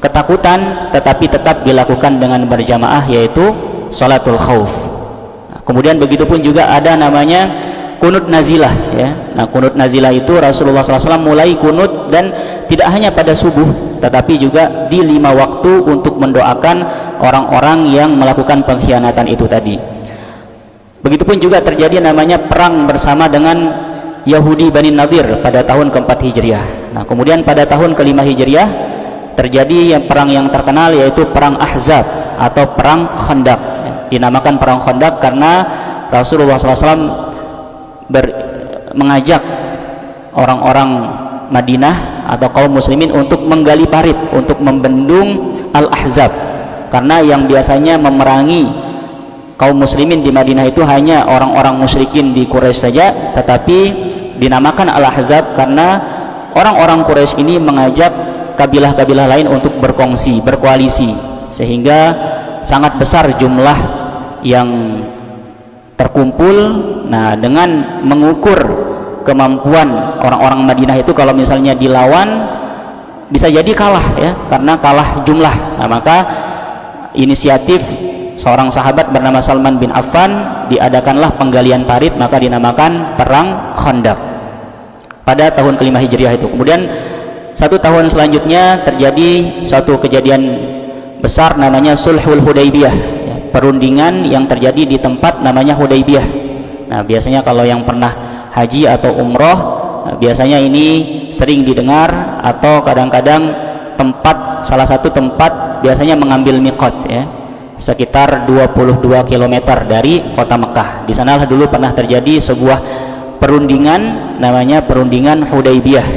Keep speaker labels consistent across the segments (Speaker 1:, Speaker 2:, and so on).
Speaker 1: ketakutan, tetapi tetap dilakukan dengan berjamaah, yaitu sholatul khauf. Kemudian begitu pun juga ada namanya kunut nazilah, ya. Nah, kunut nazilah itu Rasulullah SAW mulai kunut, dan tidak hanya pada subuh, tetapi juga di 5 waktu untuk mendoakan orang-orang yang melakukan pengkhianatan itu tadi. Begitupun juga terjadi namanya perang bersama dengan Yahudi Bani Nadir pada tahun ke-4 Hijriah. Nah, kemudian pada tahun ke-5 Hijriah terjadi perang yang terkenal, yaitu perang Ahzab atau perang Khandaq. Dinamakan perang Khandaq karena Rasulullah SAW mengajak orang-orang Madinah atau kaum muslimin untuk menggali parit, untuk membendung Al-Ahzab, karena yang biasanya memerangi kaum muslimin di Madinah itu hanya orang-orang musyrikin di Quraisy saja, tetapi dinamakan Al-Ahzab karena orang-orang Quraisy ini mengajak kabilah-kabilah lain untuk berkongsi, berkoalisi, sehingga sangat besar jumlah yang terkumpul. Nah, dengan mengukur kemampuan orang-orang Madinah itu, kalau misalnya dilawan bisa jadi kalah, ya, karena kalah jumlah. Nah, maka inisiatif seorang sahabat bernama Salman bin Affan, diadakanlah penggalian parit, maka dinamakan perang Khandaq pada tahun ke-5 Hijriah itu. Kemudian 1 tahun selanjutnya terjadi suatu kejadian besar namanya Sulhul Hudaybiyah, ya, perundingan yang terjadi di tempat namanya Hudaybiyah. Nah, biasanya kalau yang pernah haji atau umroh, biasanya ini sering didengar, atau kadang-kadang salah satu tempat biasanya mengambil miqat, ya, sekitar 22 km dari kota Mekah. Di sanalah dulu pernah terjadi sebuah perundingan namanya perundingan Hudaybiyah,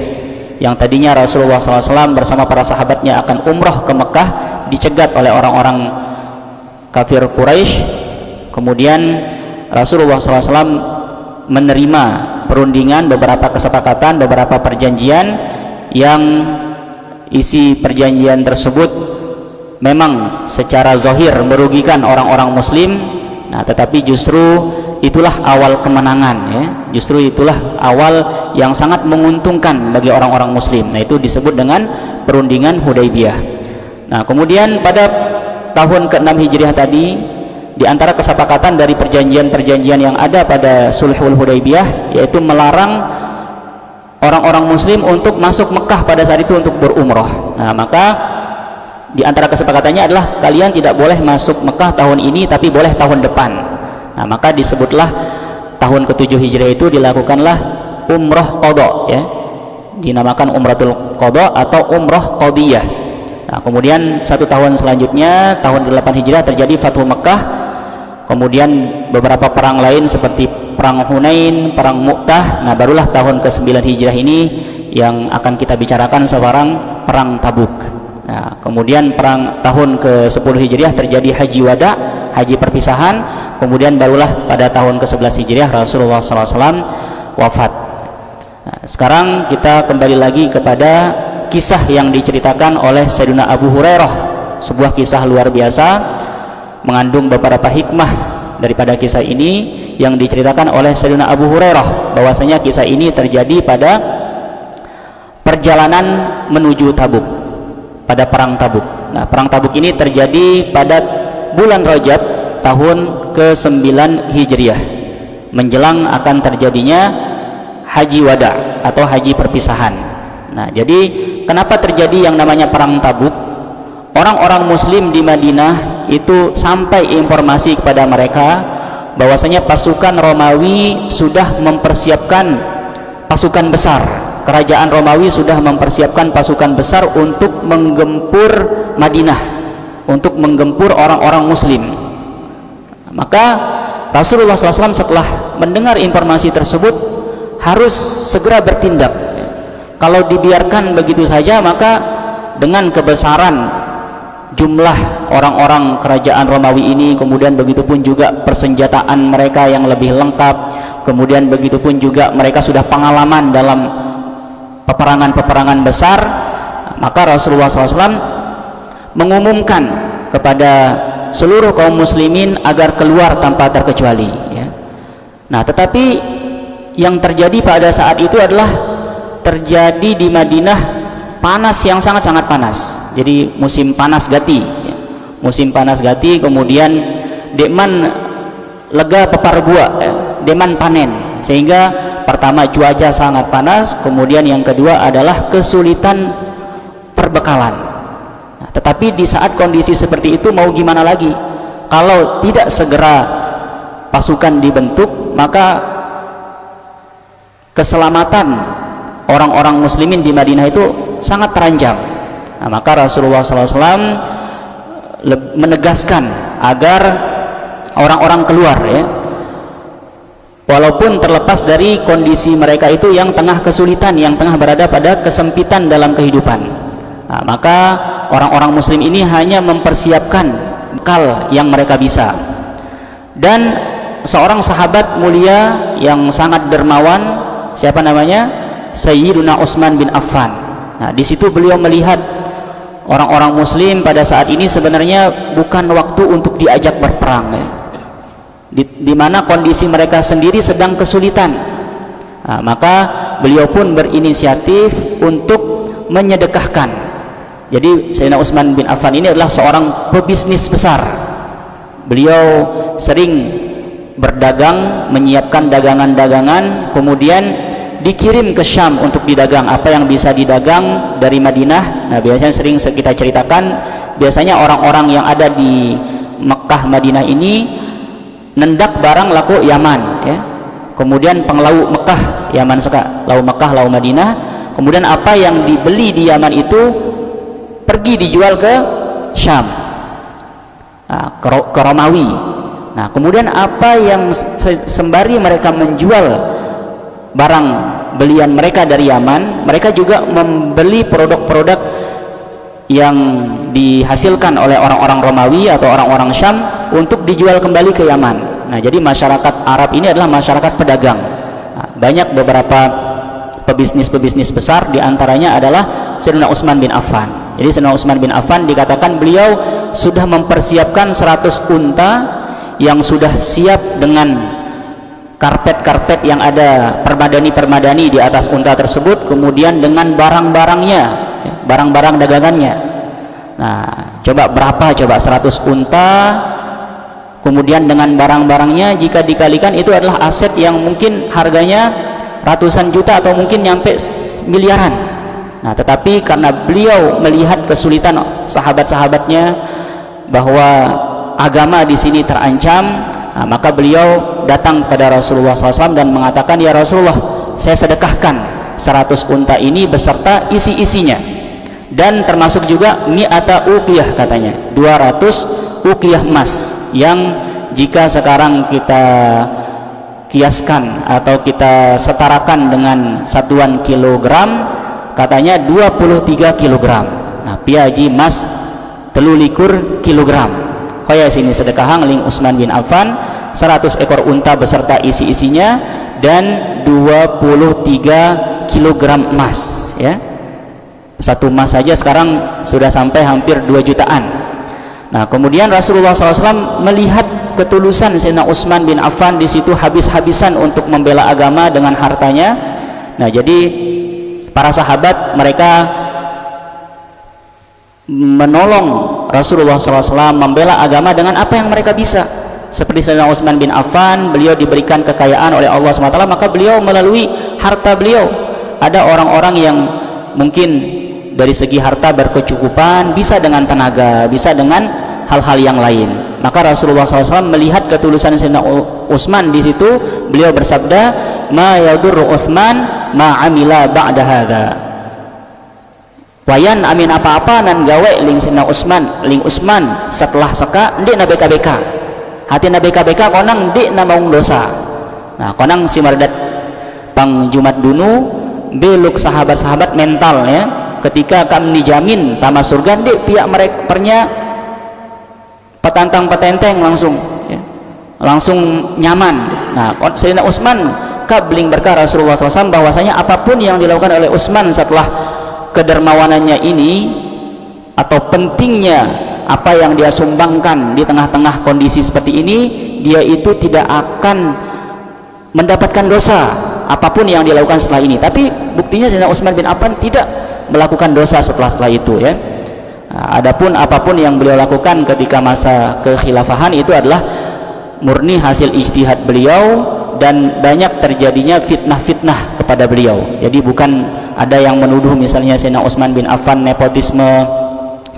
Speaker 1: yang tadinya Rasulullah SAW bersama para sahabatnya akan umroh ke Mekah, dicegat oleh orang-orang kafir Quraisy. Kemudian Rasulullah SAW menerima perundingan, beberapa kesepakatan, beberapa perjanjian, yang isi perjanjian tersebut memang secara zahir merugikan orang-orang muslim. Nah, tetapi justru itulah awal kemenangan, ya. Justru itulah awal yang sangat menguntungkan bagi orang-orang muslim. Nah, itu disebut dengan perundingan Hudaybiyah. Nah, kemudian pada tahun ke-6 Hijriah tadi, di antara kesepakatan dari perjanjian-perjanjian yang ada pada Sulhul Hudaybiyah, yaitu melarang orang-orang muslim untuk masuk Mekah pada saat itu untuk berumroh. Nah, maka di antara kesepakatannya adalah kalian tidak boleh masuk Mekah tahun ini, tapi boleh tahun depan. Nah, maka disebutlah tahun ke-7 Hijriah itu dilakukanlah umroh qadha, ya. Dinamakan umratul qadha atau umroh qadiyah. Nah, kemudian 1 tahun selanjutnya, tahun ke-8 Hijriah, terjadi Fathu Mekah. Kemudian beberapa perang lain seperti perang Hunain, perang Mu'tah. Nah, barulah tahun ke-9 Hijriah ini yang akan kita bicarakan sekarang, perang Tabuk. Nah, kemudian tahun ke-10 Hijriah terjadi Haji Wada, haji perpisahan. Kemudian barulah pada tahun ke-11 Hijriah Rasulullah SAW wafat. Nah, sekarang kita kembali lagi kepada kisah yang diceritakan oleh Sayyidina Abu Hurairah, sebuah kisah luar biasa, mengandung beberapa hikmah daripada kisah ini yang diceritakan oleh Sayyidina Abu Hurairah, bahwasanya kisah ini terjadi pada perjalanan menuju Tabuk, pada perang Tabuk. Nah, perang Tabuk ini terjadi pada bulan Rajab tahun ke-9 Hijriah, menjelang akan terjadinya Haji Wada atau haji perpisahan. Nah, jadi kenapa terjadi yang namanya perang Tabuk? Orang-orang muslim di Madinah itu sampai informasi kepada mereka bahwasanya pasukan Romawi sudah mempersiapkan pasukan besar. Kerajaan Romawi sudah mempersiapkan pasukan besar untuk menggempur Madinah, untuk menggempur orang-orang muslim. Maka Rasulullah SAW setelah mendengar informasi tersebut harus segera bertindak. Kalau dibiarkan begitu saja, maka dengan kebesaran jumlah orang-orang kerajaan Romawi ini, kemudian begitupun juga persenjataan mereka yang lebih lengkap, kemudian begitupun juga mereka sudah pengalaman dalam peperangan-peperangan besar, maka Rasulullah SAW mengumumkan kepada seluruh kaum muslimin agar keluar tanpa terkecuali, ya. Nah, tetapi yang terjadi pada saat itu adalah terjadi di Madinah panas yang sangat-sangat panas. jadi musim panas gati ya. Musim panas gati, kemudian dekman lega pepar buah ya. Dekman panen, sehingga pertama cuaca sangat panas, kemudian yang kedua adalah kesulitan perbekalan. Nah, tetapi di saat kondisi seperti itu mau gimana lagi, kalau tidak segera pasukan dibentuk, maka keselamatan orang-orang muslimin di Madinah itu sangat terancam. Nah, maka Rasulullah SAW menegaskan agar orang-orang keluar ya, walaupun terlepas dari kondisi mereka itu yang tengah kesulitan, yang tengah berada pada kesempitan dalam kehidupan. Nah, maka orang-orang muslim ini hanya mempersiapkan bekal yang mereka bisa. Dan seorang sahabat mulia yang sangat dermawan, siapa namanya? Sayyiduna Utsman bin Affan. Nah, di situ beliau melihat orang-orang muslim pada saat ini sebenarnya bukan waktu untuk diajak berperang ya. Di mana kondisi mereka sendiri sedang kesulitan. Nah, maka beliau pun berinisiatif untuk menyedekahkan. Jadi Sayyidina Utsman bin Affan ini adalah seorang pebisnis besar. Beliau sering berdagang, menyiapkan dagangan-dagangan, kemudian dikirim ke Syam untuk didagang. Apa yang bisa didagang dari Madinah, nah biasanya sering kita ceritakan, biasanya orang-orang yang ada di Mekah Madinah ini nendak barang laku Yaman ya. Kemudian penglauk Mekah, Yaman seka, lauk Mekah, lauk Madinah. Kemudian apa yang dibeli di Yaman itu pergi dijual ke Syam, nah, ke Romawi. Nah, kemudian apa yang sembari mereka menjual barang belian mereka dari Yaman, mereka juga membeli produk-produk yang dihasilkan oleh orang-orang Romawi atau orang-orang Syam untuk dijual kembali ke Yaman. Nah, jadi masyarakat Arab ini adalah masyarakat pedagang. Nah, banyak beberapa pebisnis besar, diantaranya adalah Sayyidina Utsman bin Affan. Jadi Sayyidina Utsman bin Affan dikatakan beliau sudah mempersiapkan 100 unta yang sudah siap dengan karpet-karpet yang ada permadani-permadani di atas unta tersebut, kemudian dengan barang-barangnya, barang-barang dagangannya. Nah, coba berapa? Coba 100 unta, kemudian dengan barang-barangnya, jika dikalikan itu adalah aset yang mungkin harganya ratusan juta atau mungkin nyampe miliaran. Nah, tetapi karena beliau melihat kesulitan sahabat-sahabatnya bahwa agama di sini terancam, nah, maka beliau datang pada Rasulullah SAW dan mengatakan, ya Rasulullah, saya sedekahkan 100 unta ini beserta isi-isinya, dan termasuk juga mi'ata uqiyah, katanya 200 uqiyah emas, yang jika sekarang kita kiaskan atau kita setarakan dengan satuan kilogram, katanya 23 kilogram. Nah, piaji emas 23 kilogram. Hoya sini sedekah ling Utsman bin Affan 100 ekor unta beserta isi-isinya dan 23 kilogram emas ya. Satu emas saja sekarang sudah sampai hampir 2 jutaan. Nah, kemudian Rasulullah SAW melihat ketulusan Sayyidina Utsman bin Affan di situ habis-habisan untuk membela agama dengan hartanya. Nah, jadi para sahabat mereka menolong Rasulullah SAW membela agama dengan apa yang mereka bisa. Seperti Sayyidina Utsman bin Affan, beliau diberikan kekayaan oleh Allah SWT, maka beliau melalui harta beliau, ada orang-orang yang mungkin dari segi harta berkecukupan, bisa dengan tenaga, bisa dengan hal-hal yang lain. Maka Rasulullah SAW melihat ketulusan Sayyidina Utsman di situ, beliau bersabda, ma yadurru Utsman ma amila ba'da hadza. Wayan amin apa-apa nan gawe ling Sayyidina Utsman setelah seka ndik na BKBK. Hati na BKBK konang ndik na maung dosa. Nah, konang si mardat pang Jumat dunu beluk sahabat-sahabat mental ya. Ketika kami dijamin tama surga ndik pihak mereka pernya petantang petenteng langsung ya. Langsung nyaman. Nah, Sayyidina Utsman kabling berkah Rasulullah SAW bahwasanya apapun yang dilakukan oleh Utsman setelah kedermawanannya ini atau pentingnya apa yang dia sumbangkan di tengah-tengah kondisi seperti ini, dia itu tidak akan mendapatkan dosa apapun yang dilakukan setelah ini. Tapi buktinya Sayyidina Utsman bin Affan tidak melakukan dosa setelah itu ya. Nah, adapun apapun yang beliau lakukan ketika masa kekhilafahan itu adalah murni hasil ijtihad beliau, dan banyak terjadinya fitnah-fitnah kepada beliau. Jadi bukan ada yang menuduh misalnya Sayyidina Utsman bin Affan nepotisme,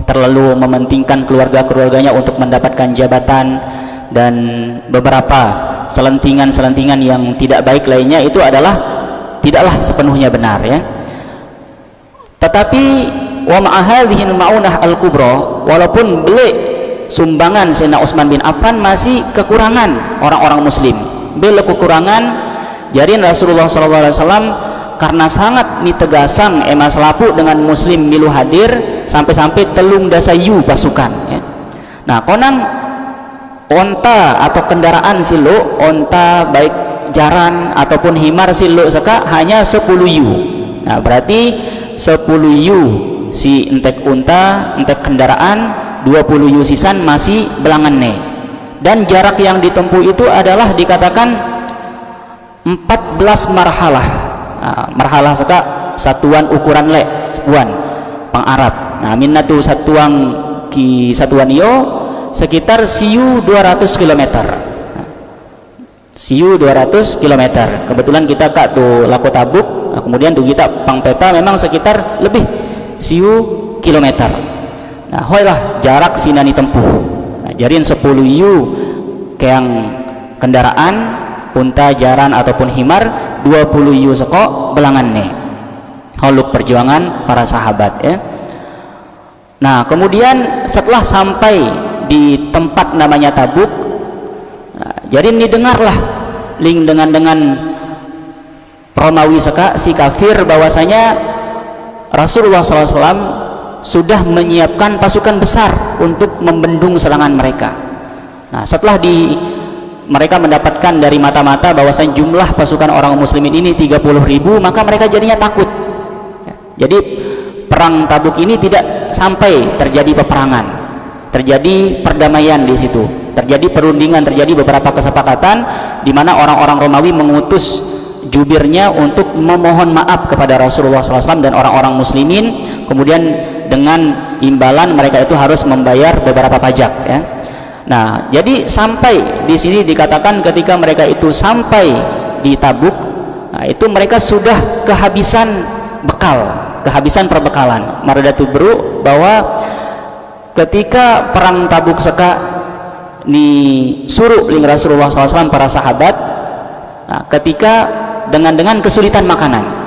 Speaker 1: terlalu mementingkan keluarga-keluarganya untuk mendapatkan jabatan, dan beberapa selentingan-selentingan yang tidak baik lainnya, itu adalah tidaklah sepenuhnya benar ya. Tetapi wa ma'ahadhihi ma'unah al-kubra, walaupun belik sumbangan Sayyidina Utsman bin Affan masih kekurangan orang-orang muslim, bela kekurangan jarin Rasulullah SAW karena sangat nitegasang emas lapu dengan muslim milu hadir sampai-sampai telung dasayu pasukan ya. Nah konang onta atau kendaraan silu, onta baik jaran ataupun himar silu seka hanya 10 yu. Nah berarti 10 yu si entek unta, entek kendaraan, 20 yu sisan masih belangan nih. Dan jarak yang ditempuh itu adalah dikatakan 14 marhalah. Nah, marhalah seka satuan ukuran le sepuan pang Arab. Nah minnatu satuan ki satuan iyo sekitar siu 200 km. Siu 200 km. Kebetulan kita kak tuh laku Tabuk. Nah, kemudian tuh kita pang peta memang sekitar lebih siu kilometer. Nah hoilah jarak sinani tempuh. Jarin 10 yu keang kendaraan unta, jaran ataupun himar, 20 yu seko belangan nih holuk perjuangan para sahabat ya. Nah kemudian setelah sampai di tempat namanya Tabuk, nah, jarin didengarlah ling dengan Romawi seka si kafir bahwasanya Rasulullah SAW sudah menyiapkan pasukan besar untuk membendung serangan mereka. Nah setelah mereka mendapatkan dari mata-mata bahwasanya jumlah pasukan orang muslimin ini 30.000, maka mereka jadinya takut. Jadi perang Tabuk ini tidak sampai terjadi peperangan, terjadi perdamaian di situ, terjadi perundingan, terjadi beberapa kesepakatan di mana orang-orang Romawi mengutus jubirnya untuk memohon maaf kepada Rasulullah SAW dan orang-orang muslimin. Kemudian dengan imbalan mereka itu harus membayar beberapa pajak ya. Nah jadi sampai di sini dikatakan ketika mereka itu sampai di Tabuk, nah, itu mereka sudah kehabisan bekal, kehabisan perbekalan. Maradatu bro bahwa ketika perang Tabuk seka disuruh ling Rasulullah SAW para sahabat, nah, ketika dengan kesulitan makanan.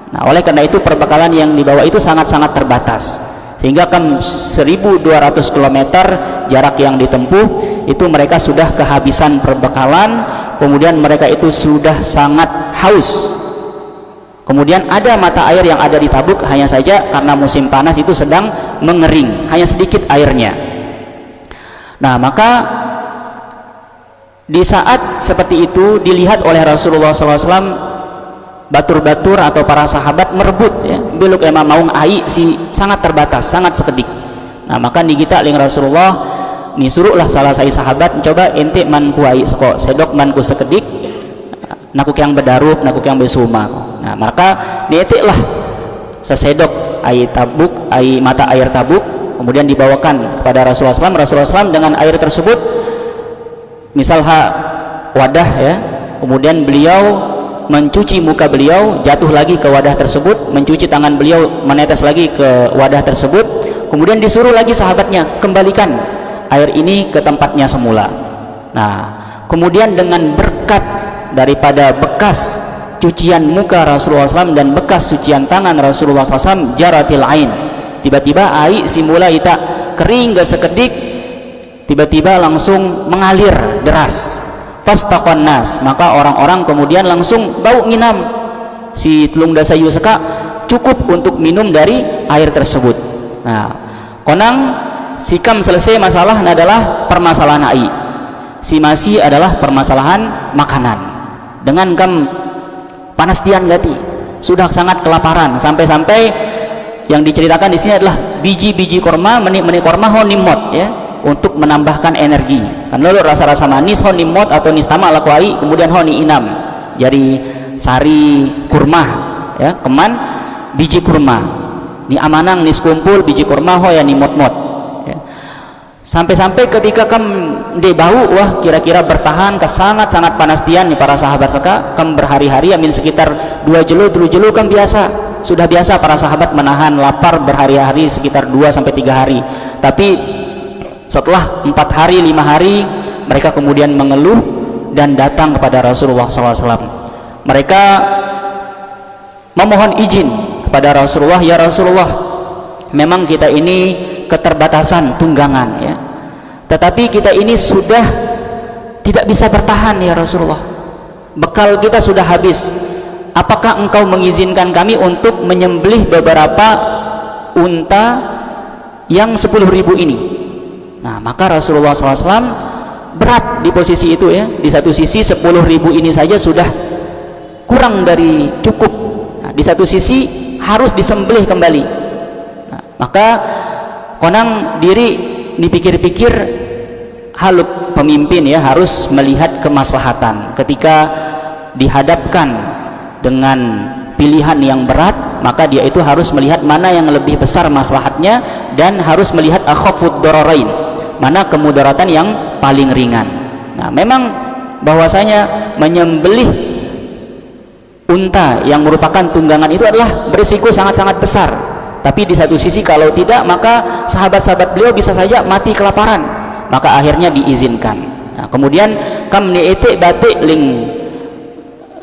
Speaker 1: Nah oleh karena itu perbekalan yang dibawa itu sangat-sangat terbatas, sehingga kan 1200 km jarak yang ditempuh itu mereka sudah kehabisan perbekalan. Kemudian mereka itu sudah sangat haus. Kemudian ada mata air yang ada di Tabuk, hanya saja karena musim panas itu sedang mengering, hanya sedikit airnya. Nah maka di saat seperti itu dilihat oleh Rasulullah SAW batur-batur atau para sahabat merebut ya, beluk emang maung ai si sangat terbatas, sangat sekedik. Nah maka di kita ling Rasulullah disuruhlah salah satu sahabat coba ente manku ai seko sedok manku sekedik nakuk yang bedarup, nakuk yang besuma. Nah maka dietiklah sesedok ai Tabuk, ai mata air Tabuk, kemudian dibawakan kepada Rasulullah SAW. Rasulullah SAW dengan air tersebut misal wadah ya, kemudian beliau mencuci muka beliau, jatuh lagi ke wadah tersebut, mencuci tangan beliau, menetes lagi ke wadah tersebut, kemudian disuruh lagi sahabatnya kembalikan air ini ke tempatnya semula. Nah kemudian dengan berkat daripada bekas cucian muka Rasulullah SAW dan bekas cucian tangan Rasulullah SAW, jaratil ain, tiba-tiba air simula ita kering gak sekedik, tiba-tiba langsung mengalir deras. Fastaqan nas, maka orang-orang kemudian langsung bau nginam si telung dasayu seka cukup untuk minum dari air tersebut. Nah konang sikam selesai masalah adalah permasalahan ai, si masih adalah permasalahan makanan. Dengan kam panas tian gati sudah sangat kelaparan, sampai-sampai yang diceritakan di sini adalah biji-biji korma, meni korma honimot ya, untuk menambahkan energi. Kan lalu rasa-rasa manis honi mot atau nistama lakuai, kemudian honi inam jadi sari kurma ya, keman biji kurma. ni amanang ni sekumpul biji kurma hoya ni mot-mot ya. Sampai-sampai ketika kam de bau wah kira-kira bertahan ke sangat-sangat panas tian nih para sahabat seka kam berhari-hari amin sekitar 2 jelu 3 jelu kam biasa, sudah biasa para sahabat menahan lapar berhari-hari sekitar 2 sampai 3 hari. Tapi setelah 4 hari 5 hari mereka kemudian mengeluh dan datang kepada Rasulullah SAW. Mereka memohon izin kepada Rasulullah, ya Rasulullah, memang kita ini keterbatasan tunggangan ya, tetapi kita ini sudah tidak bisa bertahan ya Rasulullah, bekal kita sudah habis. Apakah engkau mengizinkan kami untuk menyembelih beberapa unta yang 10.000 ini? Nah, maka Rasulullah SAW berat di posisi itu ya. Di satu sisi 10.000 ini saja sudah kurang dari cukup. Nah, di satu sisi harus disembelih kembali. Nah, maka konang diri dipikir-pikir, haluk pemimpin ya harus melihat kemaslahatan. Ketika dihadapkan dengan pilihan yang berat, maka dia itu harus melihat mana yang lebih besar maslahatnya dan harus melihat akhafud dararain, mana kemudaratan yang paling ringan. Nah, memang bahwasanya menyembelih unta yang merupakan tunggangan itu adalah berisiko sangat-sangat besar. Tapi di satu sisi kalau tidak, maka sahabat-sahabat beliau bisa saja mati kelaparan. Maka akhirnya diizinkan. Nah, kemudian kam ni etik batik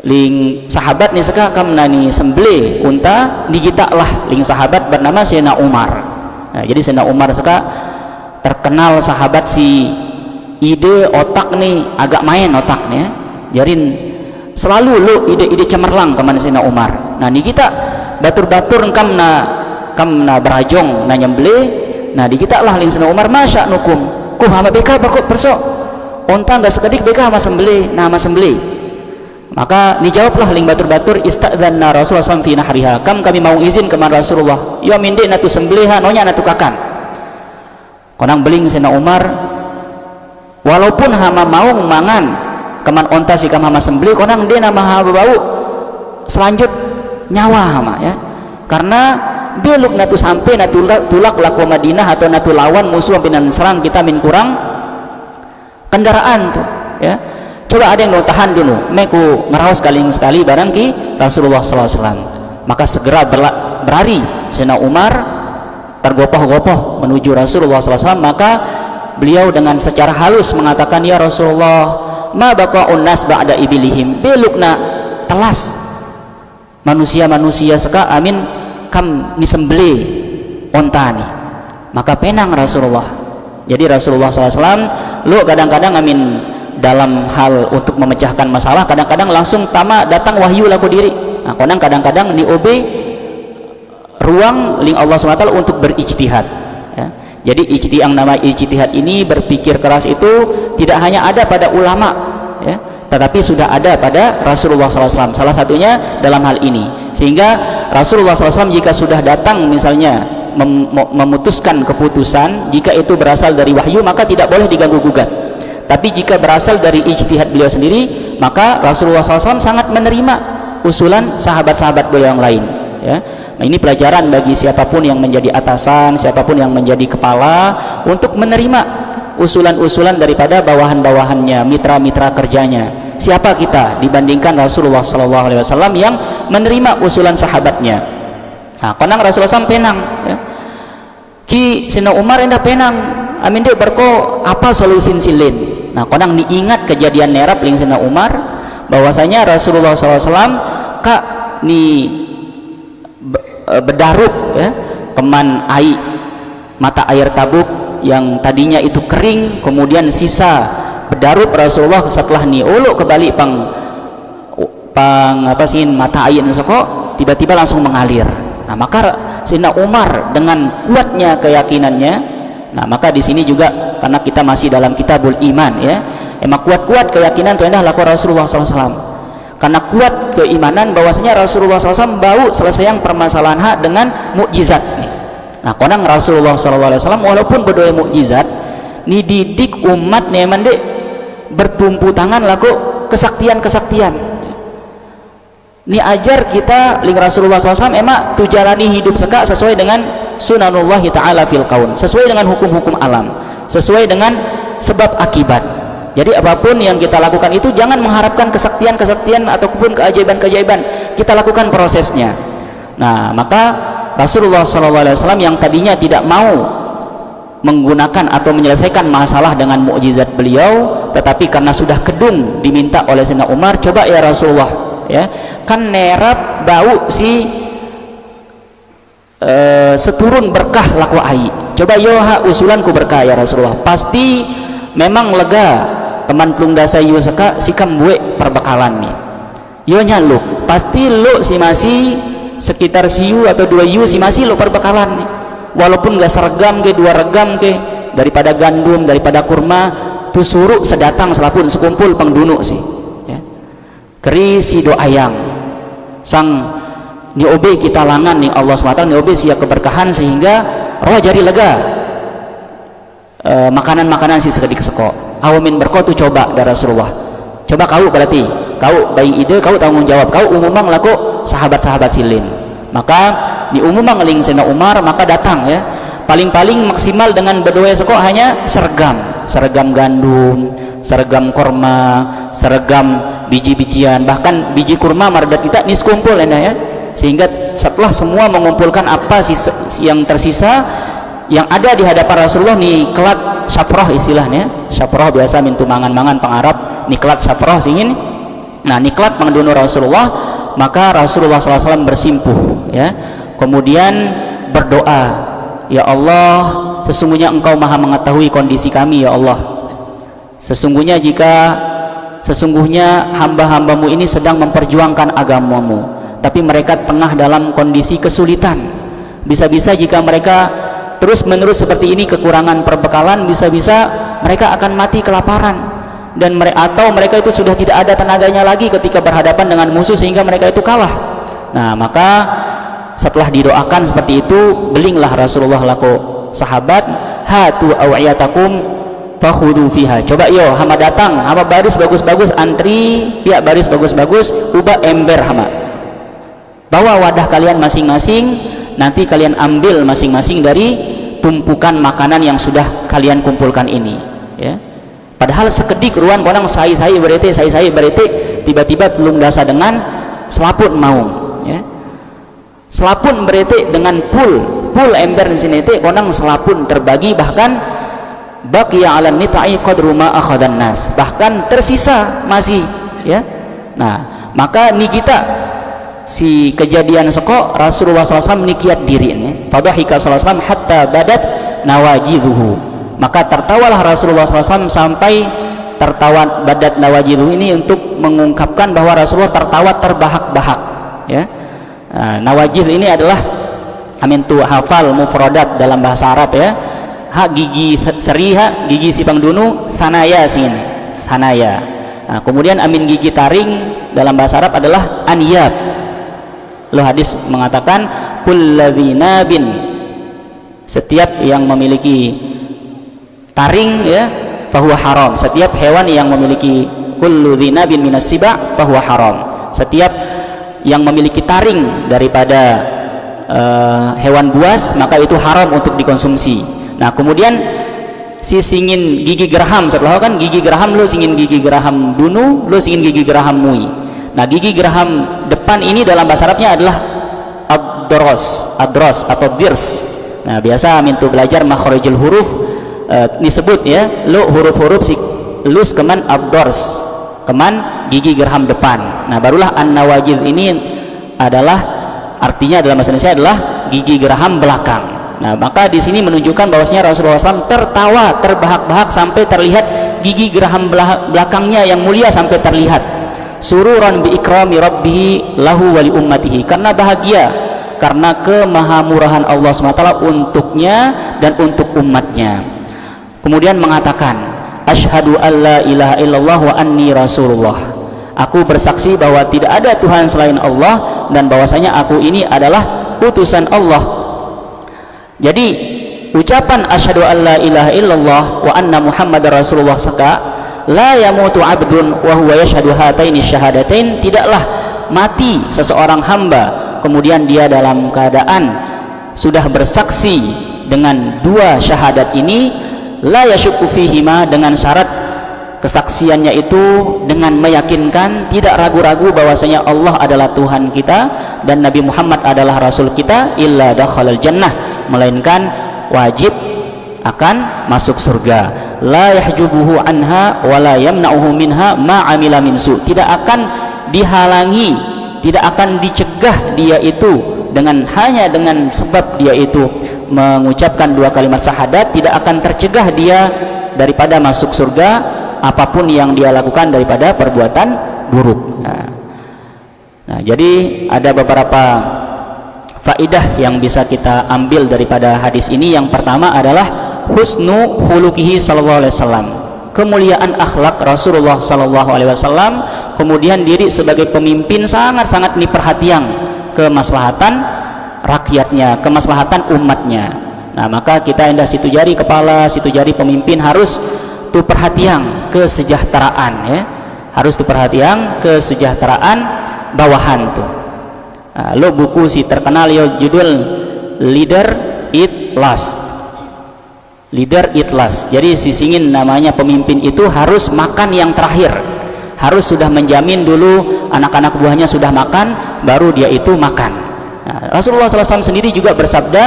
Speaker 1: ling sahabat ni seka kam nani sembelih unta digitaklah ling sahabat bernama Sayyidina Umar. Nah, jadi Sayyidina Umar seka terkenal sahabat si ide otak nih agak main otaknya. Jarin selalu lu ide-ide cemerlang keman Sayyidina Umar. Nah, ni kita batur-batur kam na berajong na nyembelih. Nah, digitaklah ling Sayyidina Umar, masya nukum ku hama beka perso onta enggak sekedik beka hama sembelih, nama sembelih. Maka dijawablah ling batur-batur, istadzanna Rasulullah SAW fi nahriha, kami mau izin keman Rasulullah, yo minde natu sembeliha nonya natu kakan. Konang beling Sayyidina Umar, walaupun hama mau mangan keman onta si kam hama sembelih, konang dia nama hama bau selanjut nyawa hama ya, karena beluk natu sampai natu tulak laku Madinah atau natu lawan musuh pinan serang kita min kurang kendaraan tuh ya. Coba ada yang mau tahan dulu, meku ngerawas sekali barang ki Rasulullah SAW. Maka segera berlari Sayyidina Umar tergopoh-gopoh menuju Rasulullah SAW. Maka beliau dengan secara halus mengatakan, ya Rasulullah, ma baqa'un nas ba'da ibilihim, belukna telas manusia-manusia seka amin kam disembelih onta nih. Maka penang Rasulullah. Jadi Rasulullah SAW lu kadang-kadang amin dalam hal untuk memecahkan masalah, kadang-kadang langsung datang wahyu laku diri. Nah, kadang-kadang diobe ruang ling Allah SWT untuk berijtihad ya. Jadi yang nama ijtihad ini, berpikir keras itu tidak hanya ada pada ulama ya, tetapi sudah ada pada Rasulullah SAW. Salah satunya dalam hal ini, sehingga Rasulullah SAW jika sudah datang misalnya memutuskan keputusan, jika itu berasal dari wahyu maka tidak boleh diganggu gugat. Tapi jika berasal dari ijtihad beliau sendiri, maka Rasulullah SAW sangat menerima usulan sahabat-sahabat beliau yang lain ya. Nah, ini pelajaran bagi siapapun yang menjadi atasan, siapapun yang menjadi kepala, untuk menerima usulan-usulan daripada bawahan-bawahannya, mitra-mitra kerjanya. Siapa kita dibandingkan Rasulullah SAW yang menerima usulan sahabatnya. Nah, konang Rasulullah SAW penang ya. Ki Sayyidina Umar endah penang amin dia berko apa solusin silin. Nah, konang diingat kejadian nerap ling Sayyidina Umar bahwasanya Rasulullah SAW kak ni bedaruk ya keman mata air Tabuk yang tadinya itu kering, kemudian sisa bedaruk Rasulullah setelah ni uluk kembali pang apa sih mata air soko tiba-tiba langsung mengalir. Nah, maka Sayyidina Umar dengan kuatnya keyakinannya, nah maka di sini juga karena kita masih dalam kitabul iman ya, emang kuat-kuat keyakinan itu endah laku Rasulullah SAW. Karena kuat keimanan bahwasanya Rasulullah SAW bau selesaian permasalahan hak dengan mukjizat. Nah, konang Rasulullah SAW walaupun berdoa mukjizat, ni didik umat nih mande bertumpu tangan laku kesaktian. Ni ajar kita ling Rasulullah SAW emak tu jalani hidup seka sesuai dengan sunanullahi ta'ala fil kaun, sesuai dengan hukum-hukum alam, sesuai dengan sebab akibat. Jadi apapun yang kita lakukan itu jangan mengharapkan kesaktian-kesaktian ataupun keajaiban-keajaiban, kita lakukan prosesnya. Nah, maka Rasulullah SAW yang tadinya tidak mau menggunakan atau menyelesaikan masalah dengan mukjizat beliau, tetapi karena sudah kedung diminta oleh Sayyidina Umar, coba ya Rasulullah, ya kan nerap bau si seturun berkah laku ai, coba yo ha usulanku berkah ya Rasulullah, pasti memang lega teman telung dasa yu seka sikam buek perbekalan nih yo nyaluk, pasti lo si masih sekitar siu atau 2 yu si masih lo perbekalan nih, walaupun gak seragam ke 2 regam ke daripada gandum, daripada kurma tu suruh sedatang selapun sekumpul pengdunu sih ya. Keri si doayang sang niobe kita langan nih Allah SWT, niobe sia keberkahan sehingga roh jari lega makanan-makanan si sekedik seko awamin berko tu coba dari Rasulullah, coba kau berarti kau bayi ide, kau tanggung jawab, kau umumang laku sahabat-sahabat silin, maka di umumang ngeling Sayyidina Umar, maka datang ya paling-paling maksimal dengan berdua seko hanya seragam gandum, seragam kurma, seragam biji-bijian, bahkan biji kurma mardat kita nis kumpul ya, sehingga setelah semua mengumpulkan apa yang tersisa yang ada di hadapan Rasulullah nih kelat syafroh istilahnya, syafroh biasa mintu mangan-mangan pengarap niklat syafroh singin. Nah niklat mengdunu Rasulullah, maka Rasulullah SAW bersimpuh ya, kemudian berdoa, ya Allah sesungguhnya engkau maha mengetahui kondisi kami ya Allah, sesungguhnya hamba-hambamu ini sedang memperjuangkan agamamu, tapi mereka tengah dalam kondisi kesulitan, bisa-bisa jika mereka terus menerus seperti ini kekurangan perbekalan, bisa-bisa mereka akan mati kelaparan, dan atau mereka itu sudah tidak ada tenaganya lagi ketika berhadapan dengan musuh sehingga mereka itu kalah. Nah maka setelah didoakan seperti itu, belinglah Rasulullah laku sahabat, hatu awiyatakum fakhudhu fiha, coba yo hama datang, hama baris bagus-bagus, antri ya baris bagus-bagus, ubah ember hama, bawa wadah kalian masing-masing, nanti kalian ambil masing-masing dari tumpukan makanan yang sudah kalian kumpulkan ini ya. Padahal sekedik ruan konang sai berete, tiba-tiba telung dasa dengan selaput maung ya, selapun berete dengan pul ember di sini teh konang selapun terbagi, bahkan baqiya 'alan nita'i qadru ma akhadan nas, bahkan tersisa masih ya. Nah maka ni kita si kejadian seko Rasulullah SAW nikiat diri ini, fadhahika SAW hatta badat nawajidhuhu, maka tertawalah Rasulullah SAW sampai tertawa badat nawajidhuhu ini untuk mengungkapkan bahwa Rasulullah tertawa terbahak-bahak ya. Nawajidh ini adalah amin tu hafal mufradat dalam bahasa Arab ya, ha gigi seri, ha gigi si pangdunu, thanaya sini thanaya. Nah, kemudian amin gigi taring dalam bahasa Arab adalah aniyab. Lo hadis mengatakan kulladzina bin, setiap yang memiliki taring ya fahuwa haram, setiap hewan yang memiliki kulladzina bin minas siba fahuwa haram, setiap yang memiliki taring daripada hewan buas maka itu haram untuk dikonsumsi. Nah kemudian si singin gigi geraham, setelah kan gigi geraham lo singin gigi geraham dunu, lo singin gigi geraham mui. Nah gigi geraham depan ini dalam bahasa Arabnya adalah adros atau dirs. Nah biasa mintu belajar makharijul huruf disebut ya, lo huruf-huruf si lus keman adros, keman gigi geraham depan. Nah barulah an-nawajidh ini adalah artinya dalam bahasa Indonesia adalah gigi geraham belakang. Nah maka di sini menunjukkan bahwasanya Rasulullah SAW tertawa terbahak-bahak sampai terlihat gigi geraham belakangnya yang mulia sampai terlihat, sururan bi ikrami rabbihi lahu wa li ummatihi, karena bahagia karena kemahamurahan Allah SWT untuknya dan untuk umatnya. Kemudian mengatakan asyhadu alla ilaha illallah wa anni rasulullah, aku bersaksi bahwa tidak ada Tuhan selain Allah dan bahwasanya aku ini adalah utusan Allah. Jadi ucapan asyhadu alla ilaha illallah wa anna muhammadar rasulullah saka la yamutu abdun wa huwa yashhadu hataini syahadatain, tidaklah mati seseorang hamba, kemudian dia dalam keadaan sudah bersaksi dengan dua syahadat ini, la yasyukku fihima, dengan syarat kesaksiannya itu dengan meyakinkan, tidak ragu-ragu bahwasanya Allah adalah Tuhan kita dan Nabi Muhammad adalah Rasul kita, illa dakhalal jannah, melainkan wajib akan masuk surga. La yahjubuhu anha wa la yamna'uhu minha ma amila min su, tidak akan dihalangi, tidak akan dicegah dia itu hanya dengan sebab dia itu mengucapkan dua kalimat syahadat, tidak akan tercegah dia daripada masuk surga apapun yang dia lakukan daripada perbuatan buruk. Nah, jadi ada beberapa faidah yang bisa kita ambil daripada hadis ini. Yang pertama adalah husnu khuluqihi sallallahu alaihi wasallam, kemuliaan akhlak Rasulullah sallallahu alaihi wasallam, kemudian diri sebagai pemimpin sangat-sangat diperhatian kemaslahatan rakyatnya, kemaslahatan umatnya. Nah, maka kita hendak situ jari kepala, situ jari pemimpin harus tu perhatian kesejahteraan, ya, harus tu perhatian kesejahteraan bawahan tuh. Nah, lo buku si terkenal yo judul Leader Eat Last. Leader Eat Last. Jadi sisingin namanya pemimpin itu harus makan yang terakhir, harus sudah menjamin dulu anak-anak buahnya sudah makan, baru dia itu makan. Nah, Rasulullah SAW sendiri juga bersabda,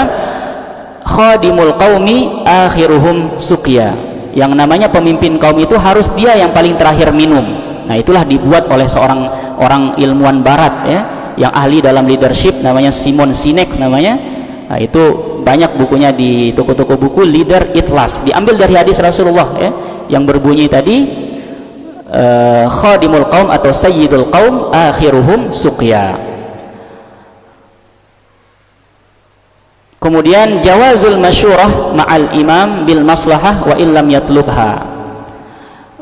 Speaker 1: khadimul qaumi akhiruhum suqya, yang namanya pemimpin kaum itu harus dia yang paling terakhir minum. Nah, itulah dibuat oleh seorang orang ilmuwan barat, ya, yang ahli dalam leadership, namanya Simon Sinek namanya. Nah, itu banyak bukunya di toko-toko buku, Leader Eat Last, diambil dari hadis Rasulullah, ya, yang berbunyi tadi khadimul qaum atau sayyidul qaum akhiruhum suqya. Kemudian jawazul masyurah ma'al imam bil maslahah wa illam yatlubha,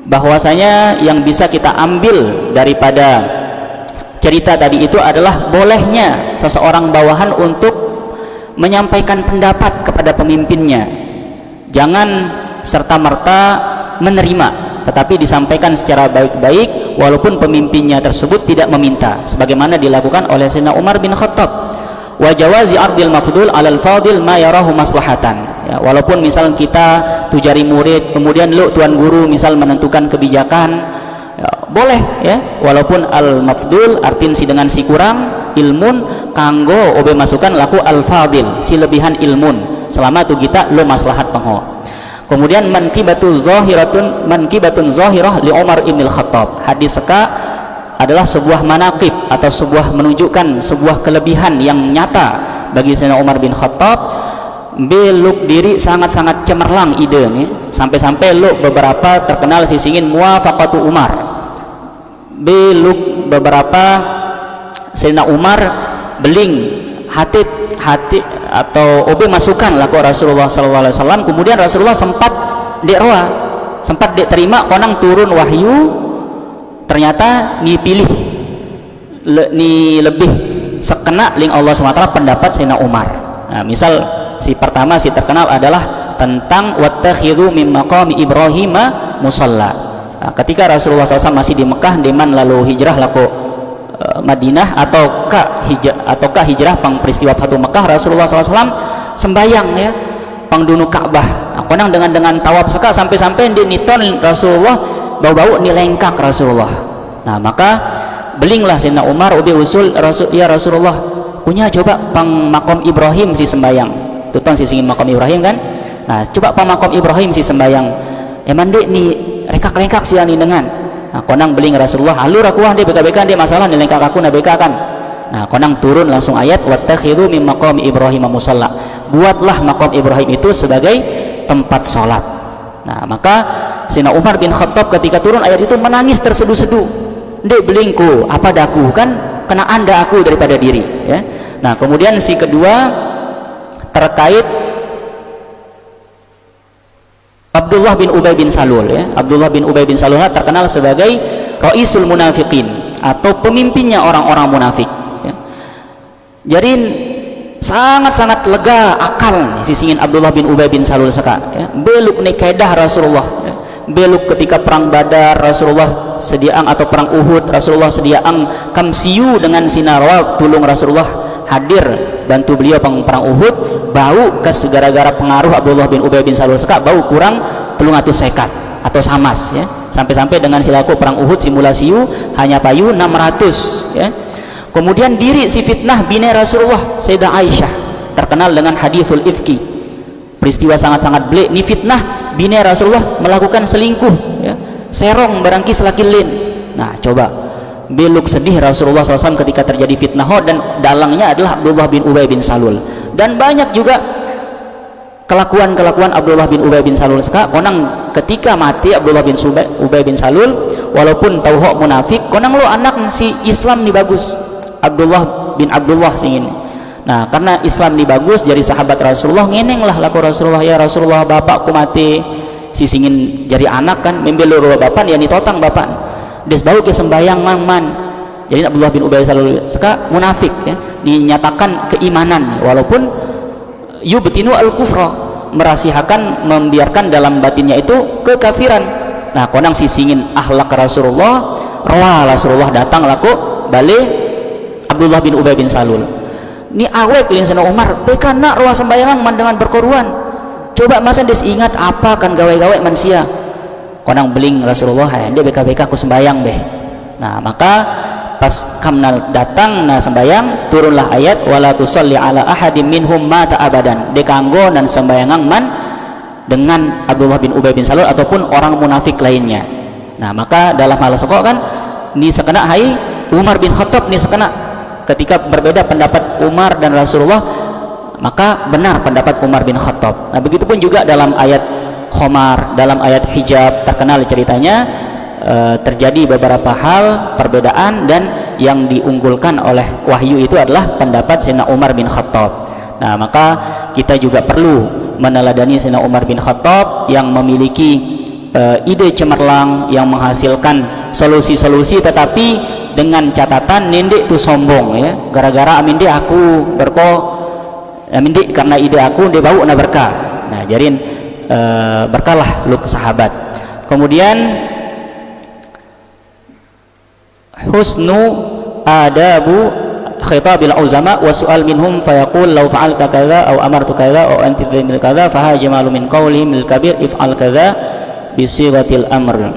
Speaker 1: bahwasanya yang bisa kita ambil daripada cerita tadi itu adalah bolehnya seseorang bawahan untuk menyampaikan pendapat kepada pemimpinnya, jangan serta-merta menerima, tetapi disampaikan secara baik-baik walaupun pemimpinnya tersebut tidak meminta, sebagaimana dilakukan oleh Sayyidina Umar bin Khattab. Wa jawazi ardil mafdul alal fadil ma yarahu maslahatan, ya, walaupun misal kita tujari murid, kemudian lu tuan guru misal menentukan kebijakan, ya, boleh, ya, walaupun al mafdul artin si dengan si kurang ilmun kanggo obe masukan laku al fadil si lebihan ilmun, selama tu kita lu maslahat pengho. Kemudian mankibatun zahirah li Umar ibn Khattab, hadis seka adalah sebuah manaqib atau sebuah menunjukkan sebuah kelebihan yang nyata bagi Sayyidina Umar bin Khattab. Beluk diri sangat-sangat cemerlang ide nih, sampai-sampai lu beberapa terkenal sisingin muwafaqatu Umar. Beluk beberapa Sayyidina Umar beling hati atau obe masukan laku Rasulullah SAW. Kemudian Rasulullah sempat terima konang turun wahyu, ternyata dipilih ni lebih sekena ling Allah SWT pendapat Sayyidina Umar. Nah, misal si pertama si terkenal adalah tentang wattakhidhu min maqami Ibrahim musalla. Nah, ketika Rasulullah SAW masih di Mekah, deman lalu hijrah laku Madinah ataukah hijrah pang peristiwa Fatu Mekah, Rasulullah SAW sembayang, ya, pangdunu Ka'bah. Nah, konang dengan tawaf seka sampai-sampai di niton Rasulullah bau-bau nilengkak Rasulullah. Nah, maka belinglah Sayyidina Umar ubi usul ya Rasulullah punya coba pang makom Ibrahim si sembayang. Tuton si singin makom Ibrahim kan. Nah, coba pang makom Ibrahim si sembayang. Emang dek ni rekak-rekak si ani dengan. Nah, konang beling Rasulullah halur aku dia beka-beka dia masalah nilengkak aku na beka kan. Nah, konang turun langsung ayat wattakhidhu min maqami Ibrahim musalla. Buatlah makom Ibrahim itu sebagai tempat salat. Nah, maka Sayyidina Umar bin Khattab ketika turun ayat itu menangis terseduh-seduh. Dek belingku, apa daku kan kena anda aku daripada diri, ya. Nah, kemudian si kedua terkait Abdullah bin Ubay bin Salul, ya. Abdullah bin Ubay bin Salul terkenal sebagai Raisul Munafiqin atau pemimpinnya orang-orang munafik, ya. Jadi sangat-sangat lega akal sisingin Abdullah bin Ubay bin Salul seka, ya. Beluk nih kaidah Rasulullah, ya. beluk ketika perang Badar Rasulullah sediaang, atau perang Uhud Rasulullah sediaang kamsiu dengan sinarwa tulung Rasulullah hadir bantu beliau perang Uhud, bau kes gara-gara pengaruh Abdullah bin Ubay bin Salul seka bau kurang 300 sekat atau samas ya, sampai-sampai dengan silaku perang Uhud simulasiu hanya payu 600 ya. Kemudian diri si fitnah bini Rasulullah Sayyidah Aisyah terkenal dengan hadithul ifki, peristiwa sangat-sangat belik. Ni fitnah bini Rasulullah melakukan selingkuh ya, serong barangki selakilin. Nah coba beluk sedih Rasulullah SAW ketika terjadi fitnah, dan dalangnya adalah Abdullah bin Ubay bin Salul. Dan banyak juga kelakuan-kelakuan Abdullah bin Ubay bin Salul seka konang ketika mati Abdullah bin Ubay bin Salul, walaupun tauhok munafik konang lo anak si Islam ni bagus, Abdullah bin Abdullah sing ini. Nah karena Islam ni bagus jadi sahabat Rasulullah, ngeneng lah laku Rasulullah, ya Rasulullah bapakku mati, si singin jadi anak kan membelu bapak ya ditotang bapak des bau ke sembayang man. Jadi Abdullah bin Ubay Salul seka munafik ya, dinyatakan keimanan walaupun yubtinu al-kufra, merasihakan membiarkan dalam batinnya itu kekafiran. Nah konang sisingin akhlak Rasulullah, roa Rasulullah datang laku balik Abdullah bin Ubay bin Salul ni awek lin sana Umar beka nak roa sembayangan man dengan berkoruan, coba masa des ingat apa kan gawe-gawe manusia konang beling Rasulullah dia beka-beka aku sembayang beh. Nah maka pas kamnal datang na sembayang turunlah ayat wala tusalli ala ahadim minhum mata abadan, dekanggo dan sembayangan man dengan Abdullah bin Ubay bin Salul ataupun orang munafik lainnya. Nah maka dalam hal sokok kan ni sekena hai Umar bin Khattab ni sekena ketika berbeda pendapat Umar dan Rasulullah, maka benar pendapat Umar bin Khattab. Nah begitupun juga dalam ayat Khomar, dalam ayat hijab terkenal ceritanya terjadi beberapa hal perbedaan, dan yang diunggulkan oleh wahyu itu adalah pendapat Sayyidina Umar bin Khattab. Nah maka kita juga perlu meneladani Sayyidina Umar bin Khattab yang memiliki ide cemerlang yang menghasilkan solusi-solusi, tetapi dengan catatan nindek itu sombong ya, gara-gara aminde aku berko aminde karena ide aku dia bau na berkah. Nah jarin berkalah lu ke sahabat. Kemudian husnu adabu khitabil uzama wa su'al minhum fayaqul law fa'alta kadza aw amartu kadza aw anti dzamil kadza fa hajmalu min qawlihim lil kabir if'al kadza bi sighatil amr.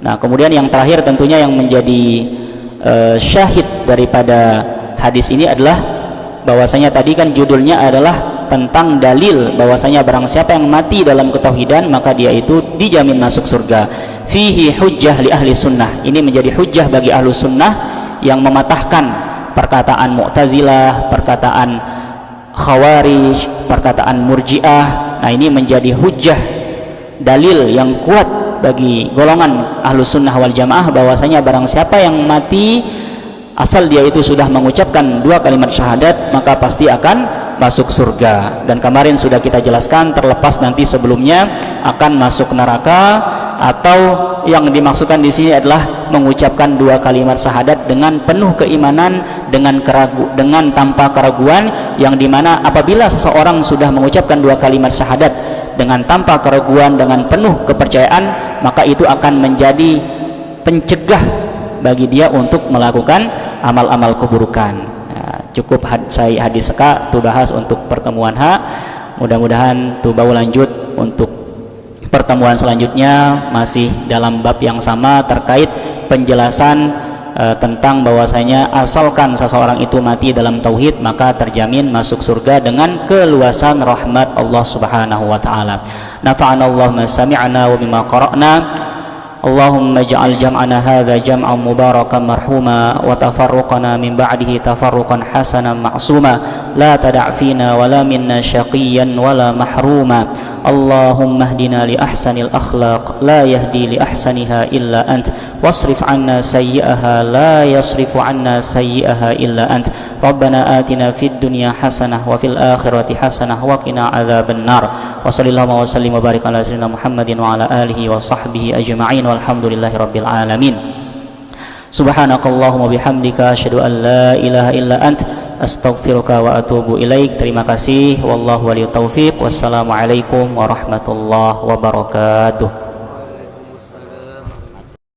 Speaker 1: Nah kemudian yang terakhir tentunya yang menjadi syahid daripada hadis ini adalah bahwasanya tadi kan judulnya adalah tentang dalil bahwasanya barang siapa yang mati dalam ketauhidan maka dia itu dijamin masuk surga. Fihi hujjah li ahli sunnah, ini menjadi hujjah bagi ahlu sunnah yang mematahkan perkataan Mu'tazilah, perkataan Khawarij, perkataan Murji'ah. Nah ini menjadi hujjah, dalil yang kuat bagi golongan ahlu sunnah wal jamaah bahwasanya barang siapa yang mati asal dia itu sudah mengucapkan 2 kalimat syahadat maka pasti akan masuk surga. Dan kemarin sudah kita jelaskan, terlepas nanti sebelumnya akan masuk neraka atau yang dimaksudkan di sini adalah mengucapkan 2 kalimat syahadat dengan penuh keimanan, dengan tanpa keraguan, yang dimana apabila seseorang sudah mengucapkan 2 kalimat syahadat dengan tanpa keraguan, dengan penuh kepercayaan, maka itu akan menjadi pencegah bagi dia untuk melakukan amal-amal keburukan. Cukup saya hadis seka tu bahas untuk pertemuan mudah-mudahan tu bau lanjut untuk pertemuan selanjutnya masih dalam bab yang sama terkait penjelasan tentang bahwasanya asalkan seseorang itu mati dalam tauhid maka terjamin masuk surga dengan keluasan rahmat Allah Subhanahu wa taala. Nafa'ana Allah ma sami'na wa bima qara'na. Allahumma ij'al jam'ana hadza jam'an mubarakan marhuma wa tafarruqana min ba'dihi tafarruqan hasanan ma'suma la tada' fina wa la minna syaqiyyan wa la mahruma. Allahumma hdina li ahsanil akhlaq la yahdi li ahsaniha illa ant wasrif 'anna sayyi'aha la yasrifu 'anna sayyi'aha illa ant. Rabbana atina fid dunya hasanah wa fil akhirati hasanah wa qina adzaban nar. Wa sallallahu wa sallim wa barik ala sayyidina Muhammadin wa ala alihi wa sahbihi ajma'in walhamdulillahi rabbil alamin. Subhanakallahumma bihamdika asyhadu an la ilaha illa ant astaghfiruka wa atubu ilaik. Terima kasih. Wallahu waliyut taufiq. Wassalamualaikum warahmatullahi wabarakatuh.